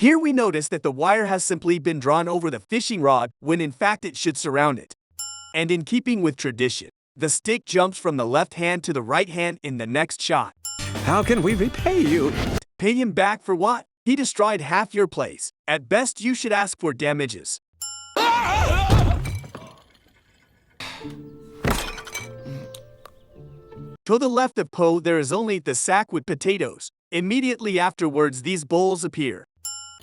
Here we notice that the wire has simply been drawn over the fishing rod when in fact it should surround it. And in keeping with tradition, the stick jumps from the left hand to the right hand in the next shot. How can we repay you? Pay him back for what? He destroyed half your place. At best, you should ask for damages. To the left of Po, there is only the sack with potatoes. Immediately afterwards, these bowls appear.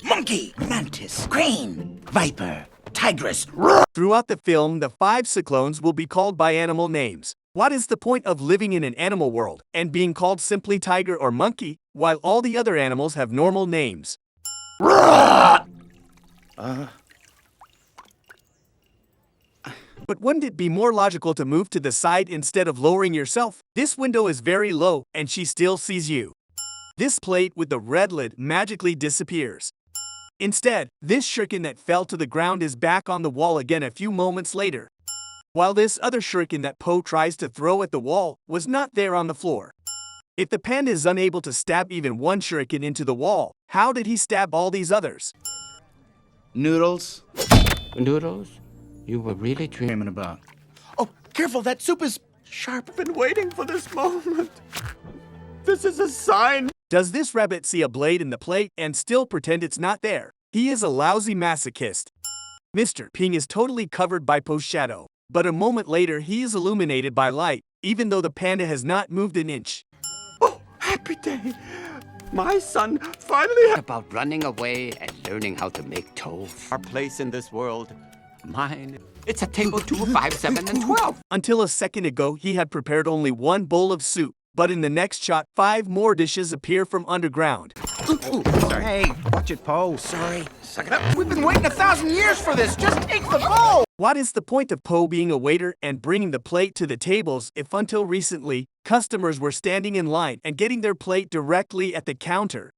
Monkey, mantis, crane, viper, tigress. Throughout the film, the 5 cyclones will be called by animal names. What is the point of living in an animal world and being called simply tiger or monkey, while all the other animals have normal names? But wouldn't it be more logical to move to the side instead of lowering yourself? This window is very low, and she still sees you. This plate with the red lid magically disappears. Instead, this shuriken that fell to the ground is back on the wall again a few moments later, while this other shuriken that Po tries to throw at the wall was not there on the floor. If the panda is unable to stab even one shuriken into the wall, how did he stab all these others? Noodles? Noodles? You were really dreaming About. Oh, careful, that soup is sharp. I've been waiting for this moment. This is a sign. Does this rabbit see a blade in the plate and still pretend it's not there? He is a lousy masochist. Mr. Ping is totally covered by Po's shadow, but a moment later he is illuminated by light, even though the panda has not moved an inch. Oh, happy day. My son finally About running away and learning how to make tofu. our place in this world. Mine. It's a table 2, 5, 7, and 12. Until a second ago he had prepared only one bowl of soup, but in the next shot 5 more dishes appear from underground. Sorry. Hey, watch it, Po. Sorry. Suck it up. We've been waiting 1,000 years for this. Just take the bowl. What is the point of Po being a waiter and bringing the plate to the tables if until recently, customers were standing in line and getting their plate directly at the counter?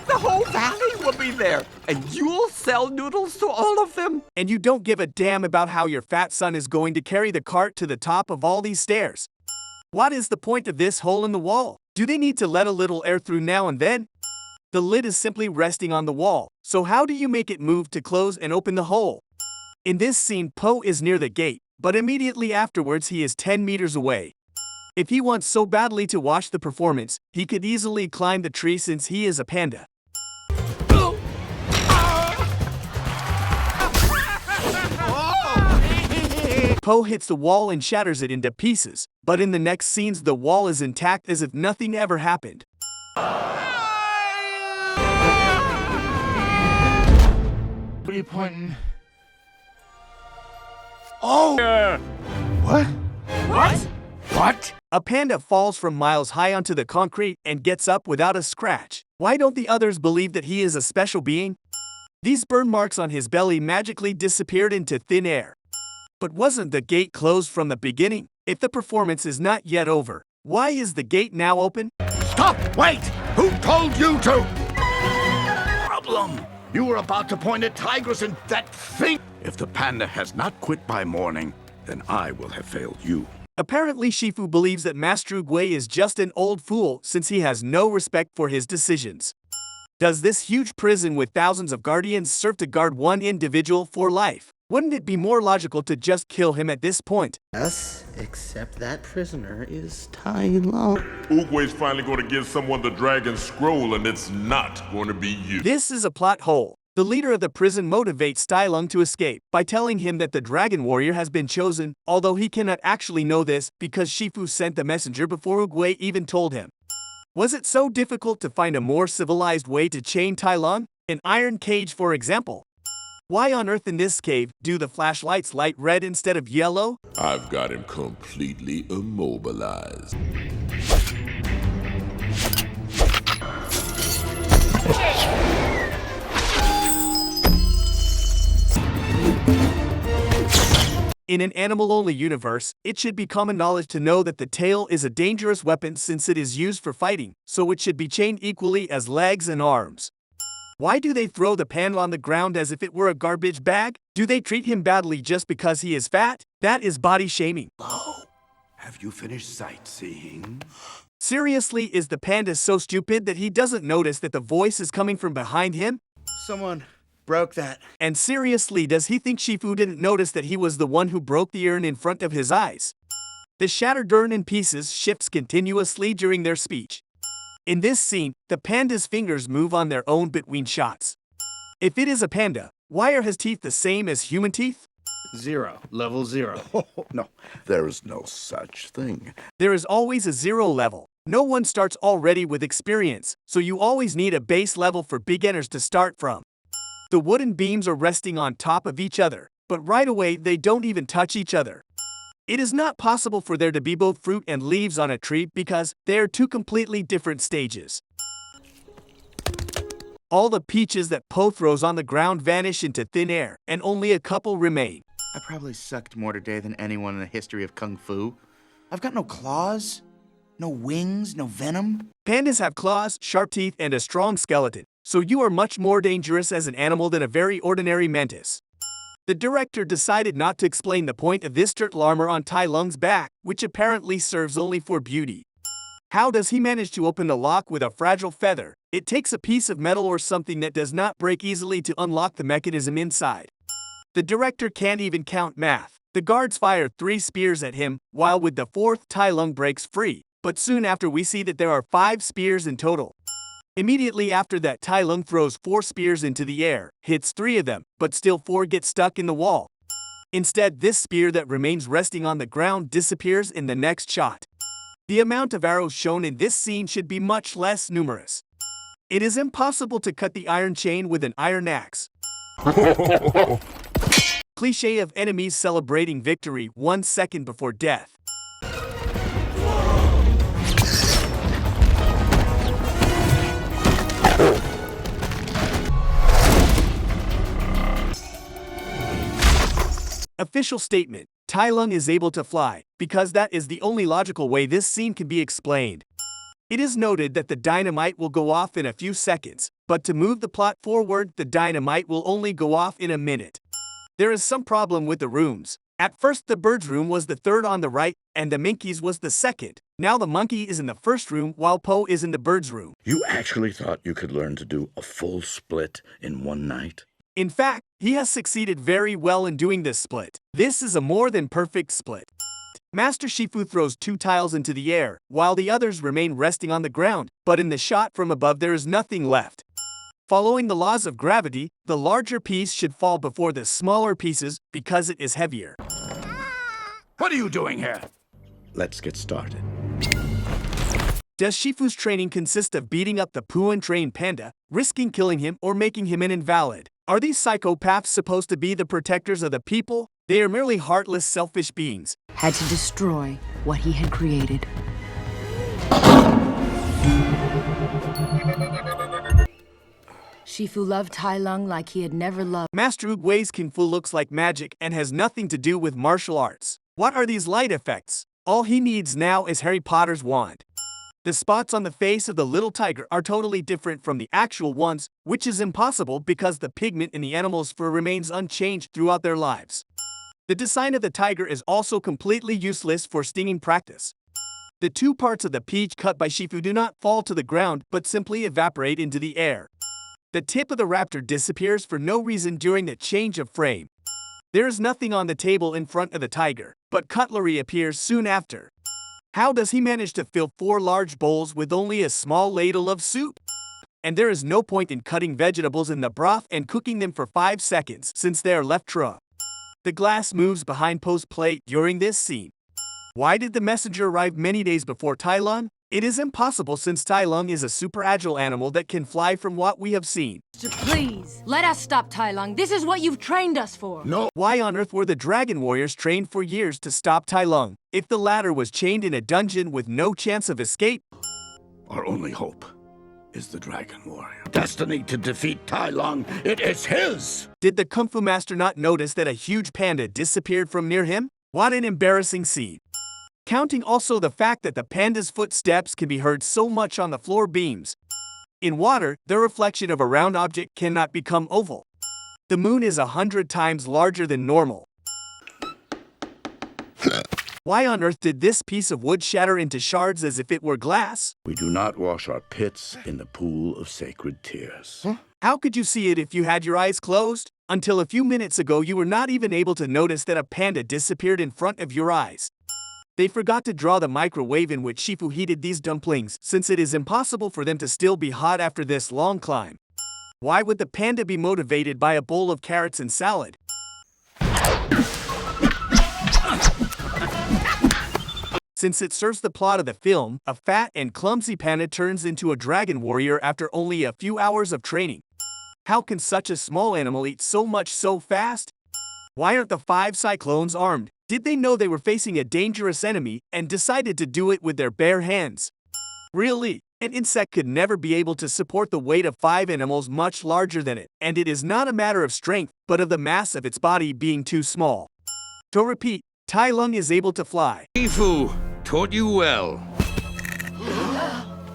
The whole valley will be there, and you'll sell noodles to all of them. And you don't give a damn about how your fat son is going to carry the cart to the top of all these stairs. What is the point of this hole in the wall? Do they need to let a little air through now and then? The lid is simply resting on the wall, so how do you make it move to close and open the hole? In this scene, Po is near the gate, but immediately afterwards he is 10 meters away. If he wants so badly to watch the performance, he could easily climb the tree since he is a panda. Po hits the wall and shatters it into pieces, but in the next scenes the wall is intact as if nothing ever happened. What are you pointing? Oh! What? What? What? A panda falls from miles high onto the concrete and gets up without a scratch. Why don't the others believe that he is a special being? These burn marks on his belly magically disappeared into thin air. But wasn't the gate closed from the beginning? If the performance is not yet over, why is the gate now open? Stop! Wait! Who told you to? Problem! You were about to point at Tigress and that thing. If the panda has not quit by morning, then I will have failed you. Apparently Shifu believes that Master Gui is just an old fool since he has no respect for his decisions. Does this huge prison with thousands of guardians serve to guard one individual for life? Wouldn't it be more logical to just kill him at this point? Yes, except that prisoner is Tai Long. Oogway's finally going to give someone the dragon scroll, and it's not going to be you. This is a plot hole. The leader of the prison motivates Tai Lung to escape by telling him that the dragon warrior has been chosen, although he cannot actually know this because Shifu sent the messenger before Oogway even told him. Was it so difficult to find a more civilized way to chain Tai Lung? An iron cage, for example. Why on earth in this cave do the flashlights light red instead of yellow? I've got him completely immobilized. In an animal-only universe, it should be common knowledge to know that the tail is a dangerous weapon since it is used for fighting, so it should be chained equally as legs and arms. Why do they throw the panda on the ground as if it were a garbage bag? Do they treat him badly just because he is fat? That is body shaming. Oh, have you finished sightseeing? Seriously, is the panda so stupid that he doesn't notice that the voice is coming from behind him? Someone broke that. And seriously, does he think Shifu didn't notice that he was the one who broke the urn in front of his eyes? The shattered urn in pieces shifts continuously during their speech. In this scene, the panda's fingers move on their own between shots. If it is a panda, why are his teeth the same as human teeth? 0. Level 0. Oh, no, there is no such thing. There is always a 0 level. No one starts already with experience, so you always need a base level for beginners to start from. The wooden beams are resting on top of each other, but right away they don't even touch each other. It is not possible for there to be both fruit and leaves on a tree because they are two completely different stages. All the peaches that Po throws on the ground vanish into thin air, and only a couple remain. I probably sucked more today than anyone in the history of Kung Fu. I've got no claws, no wings, no venom. Pandas have claws, sharp teeth, and a strong skeleton, so you are much more dangerous as an animal than a very ordinary mantis. The director decided not to explain the point of this turtle armor on Tai Lung's back, which apparently serves only for beauty. How does he manage to open the lock with a fragile feather? It takes a piece of metal or something that does not break easily to unlock the mechanism inside. The director can't even count math. The guards fire 3 spears at him, while with the 4th Tai Lung breaks free, but soon after we see that there are 5 spears in total. Immediately after that, Tai Lung throws 4 spears into the air, hits 3 of them, but still 4 get stuck in the wall. Instead, this spear that remains resting on the ground disappears in the next shot. The amount of arrows shown in this scene should be much less numerous. It is impossible to cut the iron chain with an iron axe. Cliché of enemies celebrating victory 1 second before death. Official statement: Tai Lung is able to fly, because that is the only logical way this scene can be explained. It is noted that the dynamite will go off in a few seconds, but to move the plot forward, the dynamite will only go off in a minute. There is some problem with the rooms. At first the bird's room was the 3rd on the right, and the monkey's was the 2nd. Now the monkey is in the 1st room, while Po is in the bird's room. You actually thought you could learn to do a full split in one night? In fact, he has succeeded very well in doing this split. This is a more than perfect split. Master Shifu throws 2 tiles into the air, while the others remain resting on the ground, but in the shot from above there is nothing left. Following the laws of gravity, the larger piece should fall before the smaller pieces because it is heavier. What are you doing here? Let's get started. Does Shifu's training consist of beating up the Puan-trained panda, risking killing him, or making him an invalid? Are these psychopaths supposed to be the protectors of the people? They are merely heartless, selfish beings. Had to destroy what he had created. Shifu loved Tai Lung like he had never loved. Master Oogway's Kung Fu looks like magic and has nothing to do with martial arts. What are these light effects? All he needs now is Harry Potter's wand. The spots on the face of the little tiger are totally different from the actual ones, which is impossible because the pigment in the animal's fur remains unchanged throughout their lives. The design of the tiger is also completely useless for stinging practice. The 2 parts of the peach cut by Shifu do not fall to the ground but simply evaporate into the air. The tip of the raptor disappears for no reason during the change of frame. There is nothing on the table in front of the tiger, but cutlery appears soon after. How does he manage to fill 4 large bowls with only a small ladle of soup? And there is no point in cutting vegetables in the broth and cooking them for 5 seconds since they are left raw. The glass moves behind Po's plate during this scene. Why did the messenger arrive many days before Tai Lung? It is impossible since Tai Lung is a super agile animal that can fly from what we have seen. Please, let us stop Tai Lung. This is what you've trained us for. No. Why on earth were the dragon warriors trained for years to stop Tai Lung, if the latter was chained in a dungeon with no chance of escape? Our only hope is the Dragon Warrior. Destiny to defeat Tai Lung, it is his! Did the Kung Fu master not notice that a huge panda disappeared from near him? What an embarrassing scene. Counting also the fact that the panda's footsteps can be heard so much on the floor beams. In water, the reflection of a round object cannot become oval. The moon is 100 times larger than normal. Why on earth did this piece of wood shatter into shards as if it were glass? We do not wash our pits in the pool of sacred tears. How could you see it if you had your eyes closed? Until a few minutes ago you were not even able to notice that a panda disappeared in front of your eyes. They forgot to draw the microwave in which Shifu heated these dumplings, since it is impossible for them to still be hot after this long climb. Why would the panda be motivated by a bowl of carrots and salad? Since it serves the plot of the film, a fat and clumsy panda turns into a dragon warrior after only a few hours of training. How can such a small animal eat so much so fast? Why aren't the 5 cyclones armed? Did they know they were facing a dangerous enemy and decided to do it with their bare hands? Really? An insect could never be able to support the weight of 5 animals much larger than it, and it is not a matter of strength, but of the mass of its body being too small. To repeat, Tai Lung is able to fly. Shifu taught you well.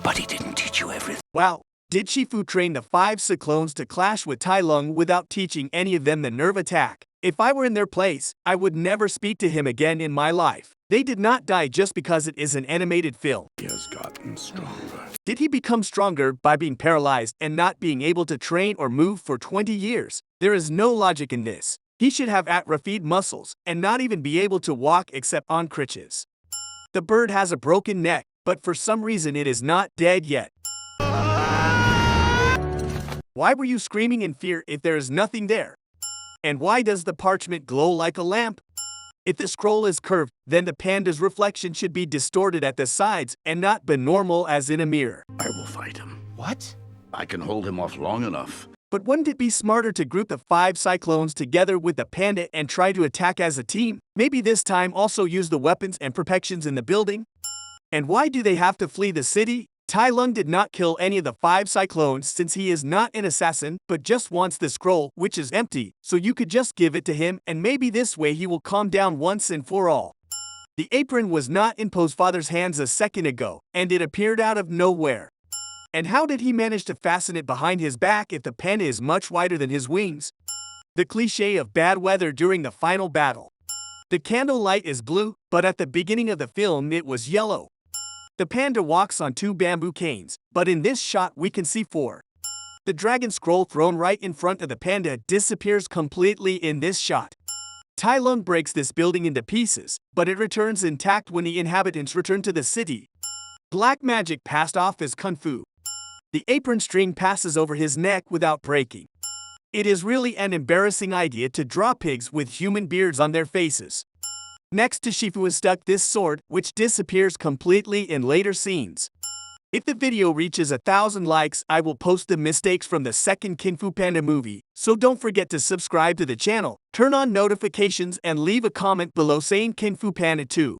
But he didn't teach you everything. Wow, did Shifu train the 5 cyclones to clash with Tai Lung without teaching any of them the nerve attack? If I were in their place, I would never speak to him again in my life. They did not die just because it is an animated film. He has gotten stronger. Did he become stronger by being paralyzed and not being able to train or move for 20 years? There is no logic in this. He should have atrophied muscles and not even be able to walk except on crutches. The bird has a broken neck, but for some reason it is not dead yet. Why were you screaming in fear if there is nothing there? And why does the parchment glow like a lamp? If the scroll is curved, then the panda's reflection should be distorted at the sides and not be normal as in a mirror. I will fight him. What? I can hold him off long enough. But wouldn't it be smarter to group the 5 cyclones together with the panda and try to attack as a team? Maybe this time also use the weapons and protections in the building? And why do they have to flee the city? Tai Lung did not kill any of the 5 cyclones since he is not an assassin, but just wants the scroll, which is empty, so you could just give it to him and maybe this way he will calm down once and for all. The apron was not in Po's father's hands a second ago, and it appeared out of nowhere. And how did he manage to fasten it behind his back if the panda is much wider than his wings? The cliché of bad weather during the final battle. The candle light is blue, but at the beginning of the film it was yellow. The panda walks on 2 bamboo canes, but in this shot we can see 4. The dragon scroll thrown right in front of the panda disappears completely in this shot. Tai Lung breaks this building into pieces, but it returns intact when the inhabitants return to the city. Black magic passed off as kung fu. The apron string passes over his neck without breaking. It is really an embarrassing idea to draw pigs with human beards on their faces. Next to Shifu is stuck this sword, which disappears completely in later scenes. If the video reaches 1,000 likes, I will post the mistakes from the second Kung Fu Panda movie, so don't forget to subscribe to the channel, turn on notifications and leave a comment below saying Kung Fu Panda 2.